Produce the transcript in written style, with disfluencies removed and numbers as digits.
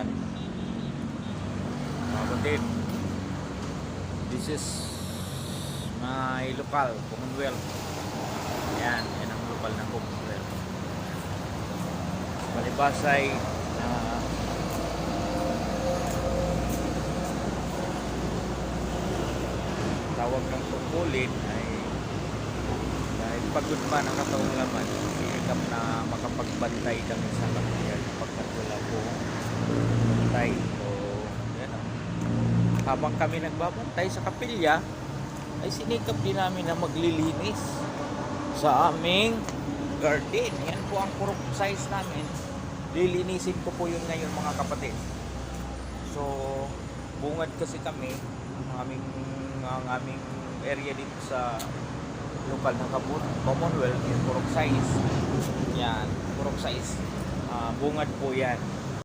Yan. Mga kapatid. This is my local Commonwealth. Yan. Yan ang local na Commonwealth. Malibasay na tawag ng tungkulin ay dahil pagod man ang kataong laman, sikap na makapagbantay kami sa kapilya pagkat wala po bantay. So, yan o. Habang kami nagbabantay sa kapilya, ay sinikap din namin na maglilinis sa aming garden. Yan po ang purok size namin. Lilinisin ko po yun ngayon mga kapatid. So, bungad kasi kami ang aming area dito sa lokal na Commonwealth, yung purok size. Yan, purok size. Bungad po yan.